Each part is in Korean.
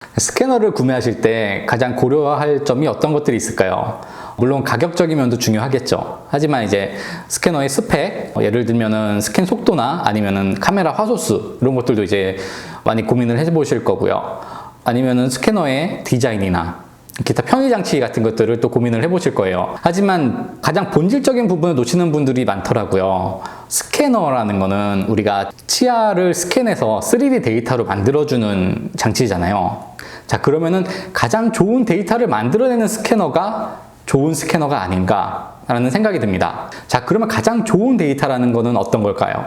스캐너를 구매하실 때 가장 고려할 점이 어떤 것들이 있을까요? 물론 가격적인 면도 중요하겠죠. 하지만 이제 스캐너의 스펙, 예를 들면은 스캔 속도나 아니면은 카메라 화소수 이런 것들도 이제 많이 고민을 해보실 거고요. 아니면은 스캐너의 디자인이나 기타 편의 장치 같은 것들을 또 고민을 해보실 거예요. 하지만 가장 본질적인 부분을 놓치는 분들이 많더라고요. 스캐너라는 거는 우리가 치아를 스캔해서 3D 데이터로 만들어주는 장치잖아요. 자, 그러면은 가장 좋은 데이터를 만들어내는 스캐너가 좋은 스캐너가 아닌가라는 생각이 듭니다. 자, 그러면 가장 좋은 데이터라는 거는 어떤 걸까요?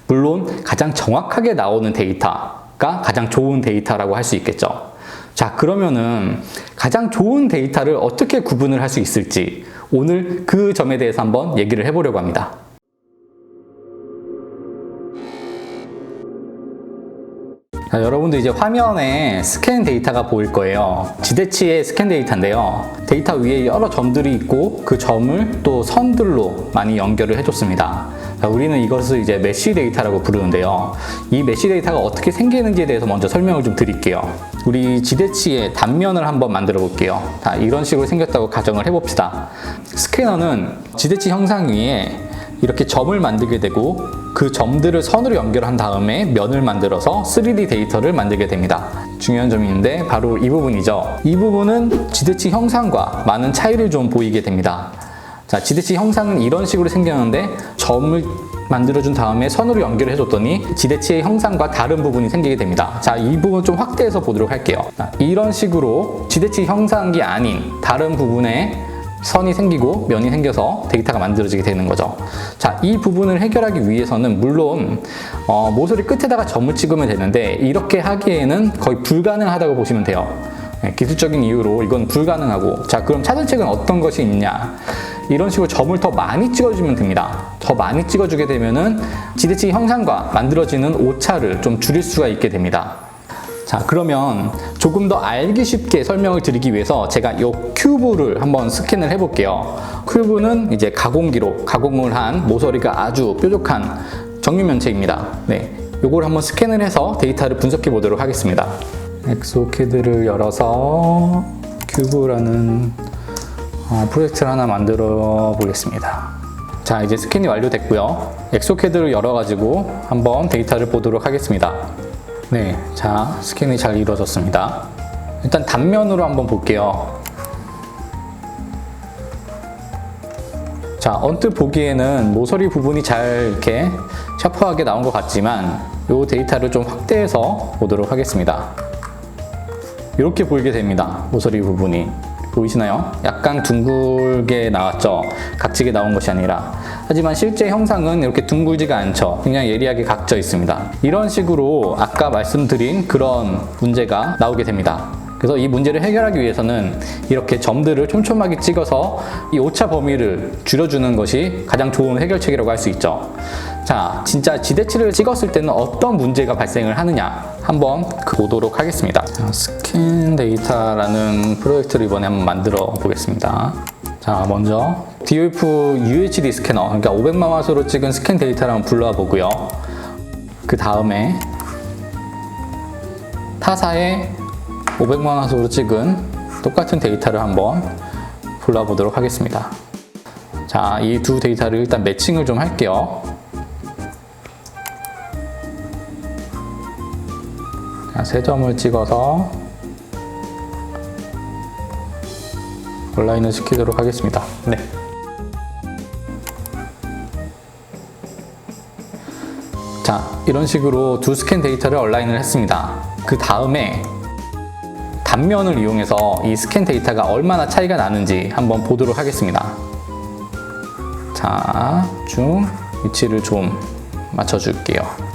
물론 가장 정확하게 나오는 데이터가 가장 좋은 데이터라고 할 수 있겠죠. 자, 그러면은 가장 좋은 데이터를 어떻게 구분을 할 수 있을지 오늘 그 점에 대해서 한번 얘기를 해보려고 합니다. 자, 여러분들 이제 화면에 스캔 데이터가 보일 거예요. 지대치의 스캔 데이터인데요. 데이터 위에 여러 점들이 있고 그 점을 또 선들로 많이 연결을 해줬습니다. 자, 우리는 이것을 이제 메쉬 데이터라고 부르는데요. 이 메쉬 데이터가 어떻게 생기는지에 대해서 먼저 설명을 좀 드릴게요. 우리 지대치의 단면을 한번 만들어 볼게요. 자, 이런 식으로 생겼다고 가정을 해봅시다. 스캐너는 지대치 형상 위에 이렇게 점을 만들게 되고 그 점들을 선으로 연결한 다음에 면을 만들어서 3D 데이터를 만들게 됩니다. 중요한 점이 있는데 바로 이 부분이죠. 이 부분은 지대치 형상과 많은 차이를 좀 보이게 됩니다. 자, 지대치 형상은 이런 식으로 생겼는데 점을 만들어준 다음에 선으로 연결을 해줬더니 지대치의 형상과 다른 부분이 생기게 됩니다. 자, 이 부분 좀 확대해서 보도록 할게요. 자, 이런 식으로 지대치 형상이 아닌 다른 부분에 선이 생기고 면이 생겨서 데이터가 만들어지게 되는 거죠. 자, 이 부분을 해결하기 위해서는 물론 모서리 끝에다가 점을 찍으면 되는데 이렇게 하기에는 거의 불가능하다고 보시면 돼요. 네, 기술적인 이유로 이건 불가능하고, 자, 그럼 차선책은 어떤 것이 있냐? 이런 식으로 점을 더 많이 찍어주면 됩니다. 더 많이 찍어주게 되면은 지대치 형상과 만들어지는 오차를 좀 줄일 수가 있게 됩니다. 자, 그러면 조금 더 알기 쉽게 설명을 드리기 위해서 제가 이 큐브를 한번 스캔을 해볼게요. 큐브는 이제 가공기로 가공을 한 모서리가 아주 뾰족한 정육면체입니다. 네, 요걸 한번 스캔을 해서 데이터를 분석해 보도록 하겠습니다. 엑소캐드를 열어서 큐브라는 프로젝트를 하나 만들어 보겠습니다. 자, 이제 스캔이 완료됐고요. 엑소캐드를 열어가지고 한번 데이터를 보도록 하겠습니다. 네, 자, 스캔이 잘 이루어졌습니다. 일단 단면으로 한번 볼게요. 자, 언뜻 보기에는 모서리 부분이 잘 이렇게 샤프하게 나온 것 같지만 이 데이터를 좀 확대해서 보도록 하겠습니다. 이렇게 보이게 됩니다. 모서리 부분이. 보이시나요? 약간 둥글게 나왔죠? 각지게 나온 것이 아니라. 하지만 실제 형상은 이렇게 둥글지가 않죠. 굉장히 예리하게 각져 있습니다. 이런 식으로 아까 말씀드린 그런 문제가 나오게 됩니다. 그래서 이 문제를 해결하기 위해서는 이렇게 점들을 촘촘하게 찍어서 이 오차 범위를 줄여주는 것이 가장 좋은 해결책이라고 할 수 있죠. 자, 진짜 지대치를 찍었을 때는 어떤 문제가 발생을 하느냐 한번 보도록 하겠습니다. 자, 스캔 데이터라는 프로젝트를 이번에 한번 만들어 보겠습니다. 자, 먼저 DOF UHD 스캐너, 그러니까 500만 화소로 찍은 스캔 데이터를 한번 불러와 보고요. 그 다음에 타사의 500만 화소로 찍은 똑같은 데이터를 한번 불러와 보도록 하겠습니다. 자, 이 두 데이터를 일단 매칭을 좀 할게요. 자, 세 점을 찍어서 온라인을 시키도록 하겠습니다. 네. 자, 이런 식으로 두 스캔 데이터를 온라인을 했습니다. 그 다음에 단면을 이용해서 이 스캔 데이터가 얼마나 차이가 나는지 한번 보도록 하겠습니다. 자, 중 위치를 좀 맞춰줄게요.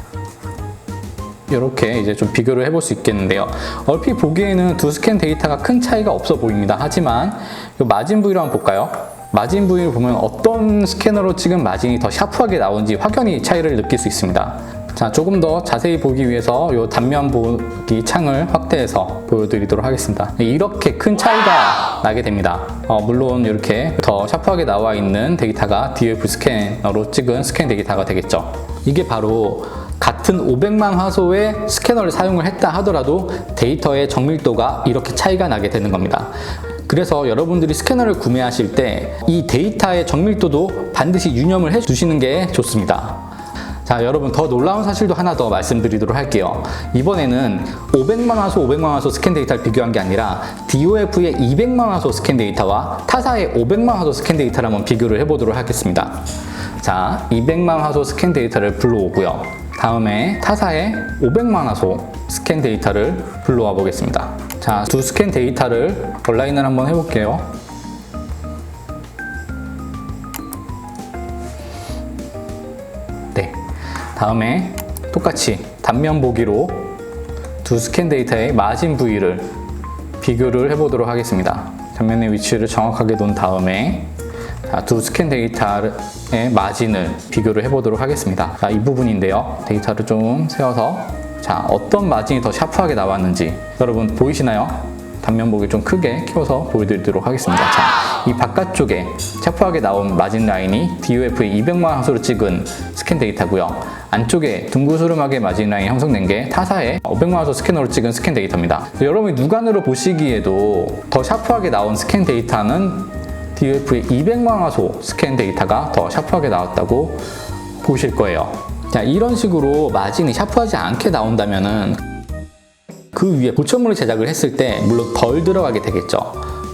이렇게 이제 좀 비교를 해볼 수 있겠는데요. 얼핏 보기에는 두 스캔 데이터가 큰 차이가 없어 보입니다. 하지만 이 마진 부위를 한번 볼까요? 마진 부위를 보면 어떤 스캐너로 찍은 마진이 더 샤프하게 나오는지 확연히 차이를 느낄 수 있습니다. 자, 조금 더 자세히 보기 위해서 이 단면 보기 창을 확대해서 보여드리도록 하겠습니다. 이렇게 큰 차이가 나게 됩니다. 물론 이렇게 더 샤프하게 나와 있는 데이터가 DOF 스캐너로 찍은 스캔 데이터가 되겠죠. 이게 바로 같은 500만 화소의 스캐너를 사용을 했다 하더라도 데이터의 정밀도가 이렇게 차이가 나게 되는 겁니다. 그래서 여러분들이 스캐너를 구매하실 때 이 데이터의 정밀도도 반드시 유념을 해 주시는 게 좋습니다. 자, 여러분 더 놀라운 사실도 하나 더 말씀드리도록 할게요. 이번에는 500만 화소 스캔 데이터를 비교한 게 아니라 DOF의 200만 화소 스캔 데이터와 타사의 500만 화소 스캔 데이터를 한번 비교를 해보도록 하겠습니다. 자, 200만 화소 스캔 데이터를 불러오고요. 다음에 타사의 500만 화소 스캔 데이터를 불러와 보겠습니다. 자, 두 스캔 데이터를 온라인을 한번 해볼게요. 네. 다음에 똑같이 단면 보기로 두 스캔 데이터의 마진 부위를 비교를 해보도록 하겠습니다. 단면의 위치를 정확하게 놓은 다음에 두 스캔 데이터의 마진을 비교를 해보도록 하겠습니다. 자, 이 부분인데요. 데이터를 좀 세워서 자, 어떤 마진이 더 샤프하게 나왔는지 여러분 보이시나요? 단면 보기 좀 크게 키워서 보여드리도록 하겠습니다. 자, 이 바깥쪽에 샤프하게 나온 마진 라인이 DOF의 200만 화소로 찍은 스캔 데이터고요. 안쪽에 둥그스름하게 마진 라인이 형성된 게 타사의 500만 화소 스캐너로 찍은 스캔 데이터입니다. 여러분이 육안으로 보시기에도 더 샤프하게 나온 스캔 데이터는 DOF의 200만 화소 스캔 데이터가 더 샤프하게 나왔다고 보실 거예요. 자, 이런 식으로 마진이 샤프하지 않게 나온다면은 그 위에 보천물을 제작을 했을 때 물론 덜 들어가게 되겠죠.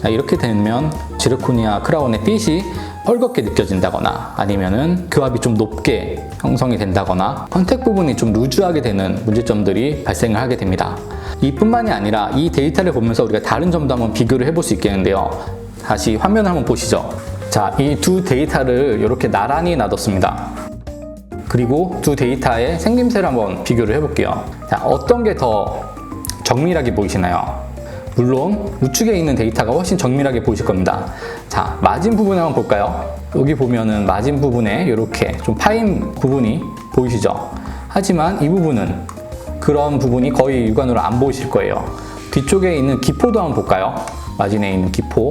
자, 이렇게 되면 지르코니아 크라운의 핏이 헐겁게 느껴진다거나 아니면은 교합이 좀 높게 형성이 된다거나 컨택 부분이 좀 루즈하게 되는 문제점들이 발생을 하게 됩니다. 이뿐만이 아니라 이 데이터를 보면서 우리가 다른 점도 한번 비교를 해볼 수 있겠는데요. 다시 화면을 한번 보시죠. 자, 이 두 데이터를 이렇게 나란히 놔뒀습니다. 그리고 두 데이터의 생김새를 한번 비교를 해볼게요. 자, 어떤 게 더 정밀하게 보이시나요? 물론 우측에 있는 데이터가 훨씬 정밀하게 보이실 겁니다. 자, 마진 부분을 한번 볼까요? 여기 보면은 마진 부분에 이렇게 좀 파인 부분이 보이시죠? 하지만 이 부분은 그런 부분이 거의 육안으로 안 보이실 거예요. 뒤쪽에 있는 기포도 한번 볼까요? 마진에 있는 기포.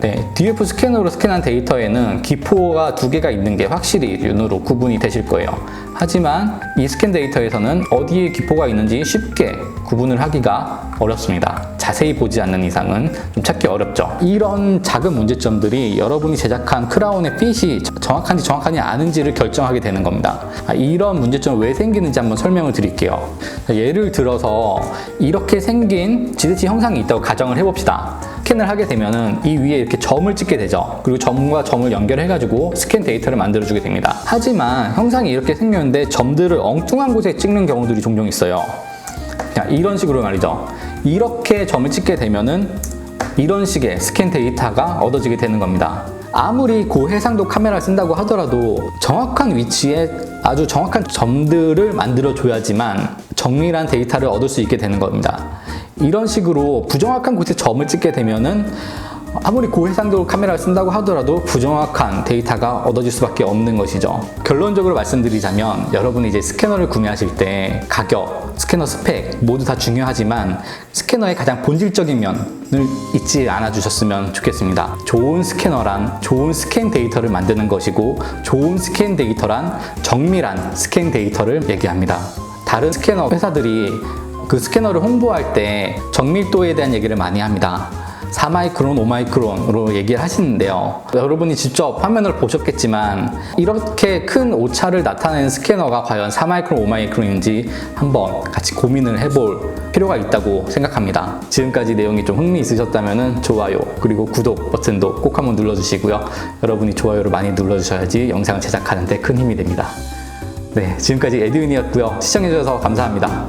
네, DOF 스캐너로 스캔한 데이터에는 기포가 두 개가 있는 게 확실히 눈으로 구분이 되실 거예요. 하지만 이 스캔 데이터에서는 어디에 기포가 있는지 쉽게 구분을 하기가 어렵습니다. 자세히 보지 않는 이상은 좀 찾기 어렵죠. 이런 작은 문제점들이 여러분이 제작한 크라운의 핏이 정확한지 정확하지 않은지를 결정하게 되는 겁니다. 이런 문제점이 왜 생기는지 한번 설명을 드릴게요. 예를 들어서 이렇게 생긴 지대치 형상이 있다고 가정을 해봅시다. 스캔을 하게 되면은 이 위에 이렇게 점을 찍게 되죠. 그리고 점과 점을 연결해가지고 스캔 데이터를 만들어주게 됩니다. 하지만 형상이 이렇게 생겼는데 점들을 엉뚱한 곳에 찍는 경우들이 종종 있어요. 자, 이런 식으로 말이죠. 이렇게 점을 찍게 되면은 이런 식의 스캔 데이터가 얻어지게 되는 겁니다. 아무리 고해상도 카메라를 쓴다고 하더라도 정확한 위치에 아주 정확한 점들을 만들어줘야지만 정밀한 데이터를 얻을 수 있게 되는 겁니다. 이런 식으로 부정확한 곳에 점을 찍게 되면은 아무리 고해상도 카메라를 쓴다고 하더라도 부정확한 데이터가 얻어질 수밖에 없는 것이죠. 결론적으로 말씀드리자면 여러분이 이제 스캐너를 구매하실 때 가격, 스캐너 스펙 모두 다 중요하지만 스캐너의 가장 본질적인 면을 잊지 않아 주셨으면 좋겠습니다. 좋은 스캐너란 좋은 스캔 데이터를 만드는 것이고 좋은 스캔 데이터란 정밀한 스캔 데이터를 얘기합니다. 다른 스캐너 회사들이 그 스캐너를 홍보할 때 정밀도에 대한 얘기를 많이 합니다. 4마이크론, 5마이크론으로 얘기를 하시는데요. 여러분이 직접 화면을 보셨겠지만 이렇게 큰 오차를 나타내는 스캐너가 과연 4마이크론, 5마이크론인지 한번 같이 고민을 해볼 필요가 있다고 생각합니다. 지금까지 내용이 좀 흥미있으셨다면 좋아요 그리고 구독 버튼도 꼭 한번 눌러주시고요. 여러분이 좋아요를 많이 눌러주셔야지 영상을 제작하는 데 큰 힘이 됩니다. 네, 지금까지 에드윈이었고요. 시청해주셔서 감사합니다.